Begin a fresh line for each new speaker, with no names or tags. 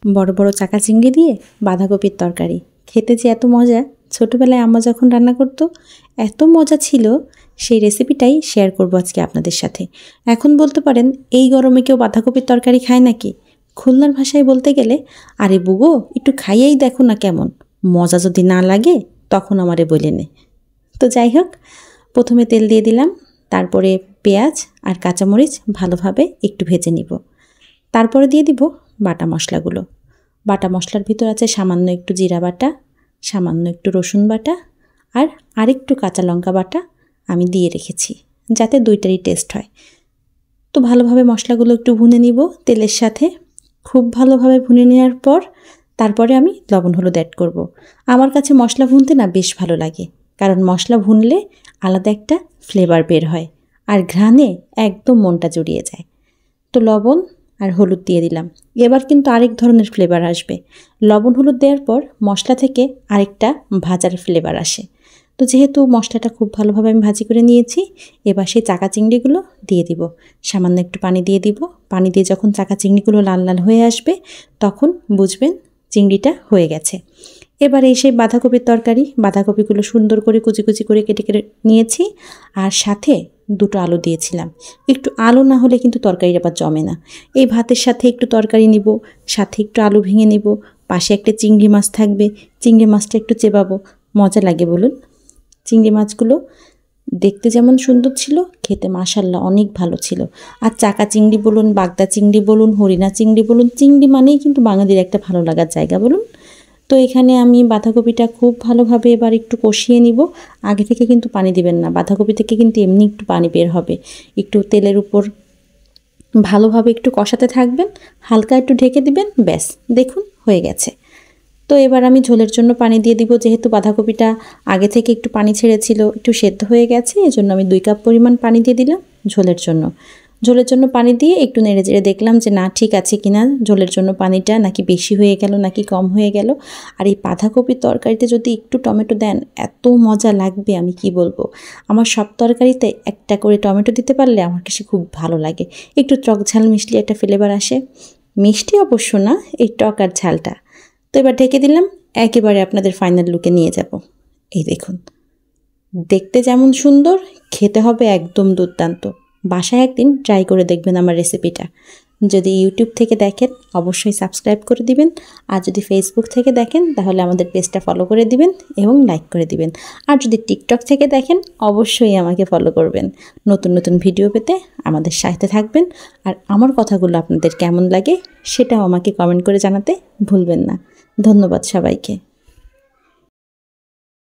বড় বড় চাকা চিংড়ি দিয়ে বাঁধাকপির তরকারি খেতে যে এত মজা, ছোটোবেলায় আম্মা যখন রান্না করতো এত মজা ছিল। সেই রেসিপিটাই শেয়ার করব আজকে আপনাদের সাথে। এখন বলতে পারেন এই গরমে কেউ বাঁধাকপির তরকারি খায় নাকি? খুলনার ভাষায় বলতে গেলে আরে বুগো একটু খাইয়েই দেখো না কেমন মজা, যদি না লাগে তখন আমারে বলে নে। তো যাই হোক, প্রথমে তেল দিয়ে দিলাম, তারপরে পেঁয়াজ আর কাঁচামরিচ ভালোভাবে একটু ভেজে নিব। তারপরে দিয়ে দিব বাটা মশলাগুলো। বাটা মশলার ভিতর আছে সামান্য একটু জিরা বাটা, সামান্য একটু রসুন বাটা আর আরেকটু কাঁচা লঙ্কা বাটা আমি দিয়ে রেখেছি, যাতে দুইটারই টেস্ট হয়। তো ভালোভাবে মশলাগুলো একটু ভুনে নিব তেলের সাথে। খুব ভালোভাবে ভুনে নেওয়ার পর তারপরে আমি লবণ হলুদ অ্যাড করব। আমার কাছে মশলা ভুনতে না বেশ ভালো লাগে, কারণ মশলা ভুনলে আলাদা একটা ফ্লেভার বের হয় আর ঘ্রাণে একদম মনটা জুড়িয়ে যায়। তো লবণ আর হলুদ দিয়ে দিলাম। এবার কিন্তু আরেক ধরনের ফ্লেভার আসবে। লবণ হলুদ দেওয়ার পর মশলা থেকে আরেকটা ভাজার ফ্লেভার আসে। তো যেহেতু মশলাটা খুব ভালোভাবে আমি ভাজি করে নিয়েছি, এবার সেই চাকা চিংড়িগুলো দিয়ে দিব। সামান্য একটু পানি দিয়ে দিব। পানি দিয়ে যখন চাকা চিংড়িগুলো লাল লাল হয়ে আসবে তখন বুঝবেন চিংড়িটা হয়ে গেছে। এবার এই সেই বাঁধাকপির তরকারি, বাঁধাকপিগুলো সুন্দর করে কুচি কুচি করে কেটে কেটে নিয়েছি আর সাথে দুটো আলু দিয়েছিলাম। একটু আলু না হলে কিন্তু তরকারিটা আবার জমে না। এই ভাতের সাথে একটু তরকারি নিব, সাথে একটু আলু ভেঙে নিব, পাশে একটা চিংড়ি মাছ থাকবে, চিংড়ি মাছটা একটু চেবাবো। মজা লাগে বলুন। চিংড়ি মাছগুলো দেখতে যেমন সুন্দর ছিল, খেতে মাশাল্লাহ অনেক ভালো ছিল। আর চাকা চিংড়ি বলুন, বাগদা চিংড়ি বলুন, হরিণা চিংড়ি বলুন, চিংড়ি মানেই কিন্তু বাঙালির একটা ভালো লাগার জায়গা বলুন। তো এখানে আমি বাঁধাকপিটা খুব ভালোভাবে এবার একটু কষিয়ে নিব। আগে থেকে কিন্তু পানি দিবেন না, বাঁধাকপি থেকে কিন্তু এমনি একটু পানি বের হবে। একটু তেলের উপর ভালোভাবে একটু কষাতে থাকবেন, হালকা একটু ঢেকে দিবেন, ব্যাস দেখুন হয়ে গেছে। তো এবার আমি ঝোলের জন্য পানি দিয়ে দিব। যেহেতু বাঁধাকপিটা আগে থেকে একটু পানি ছেড়েছিল, একটু সেদ্ধ হয়ে গেছে, এজন্য আমি 2 কাপ পরিমাণ পানি দিয়ে দিলাম ঝোলের জন্য। ঝোলের জন্য পানি দিয়ে একটু নেড়ে চেড়ে দেখলাম যে না ঠিক আছে কিনা, ঝোলের জন্য পানিটা নাকি বেশি হয়ে গেল নাকি কম হয়ে গেল। আর এই বাঁধাকপির তরকারিতে যদি একটু টমেটো দেন এত মজা লাগবে আমি কি বলবো। আমার সব তরকারিতে একটা করে টমেটো দিতে পারলে আমার কাছে খুব ভালো লাগে। একটু টক ঝাল মিষ্টি একটা ফ্লেভার আসে, মিষ্টি অবশ্য না, এই টক আর ঝালটা। তো এবার ঢেকে দিলাম, একেবারে আপনাদের ফাইনাল লুকে নিয়ে যাব। এই দেখুন, দেখতে যেমন সুন্দর, খেতে হবে একদম দুর্দান্ত। বাসায় একদিন ট্রাই করে দেখবেন আমার রেসিপিটা। যদি ইউটিউব থেকে দেখেন অবশ্যই সাবস্ক্রাইব করে দিবেন, আর যদি ফেসবুক থেকে দেখেন তাহলে আমাদের পেজটা ফলো করে দিবেন এবং লাইক করে দিবেন। আর যদি টিকটক থেকে দেখেন অবশ্যই আমাকে ফলো করবেন। নতুন নতুন ভিডিও পেতে আমাদের সাথে থাকবেন। আর আমার কথাগুলো আপনাদের কেমন লাগে সেটাও আমাকে কমেন্ট করে জানাতে ভুলবেন না। ধন্যবাদ সবাইকে।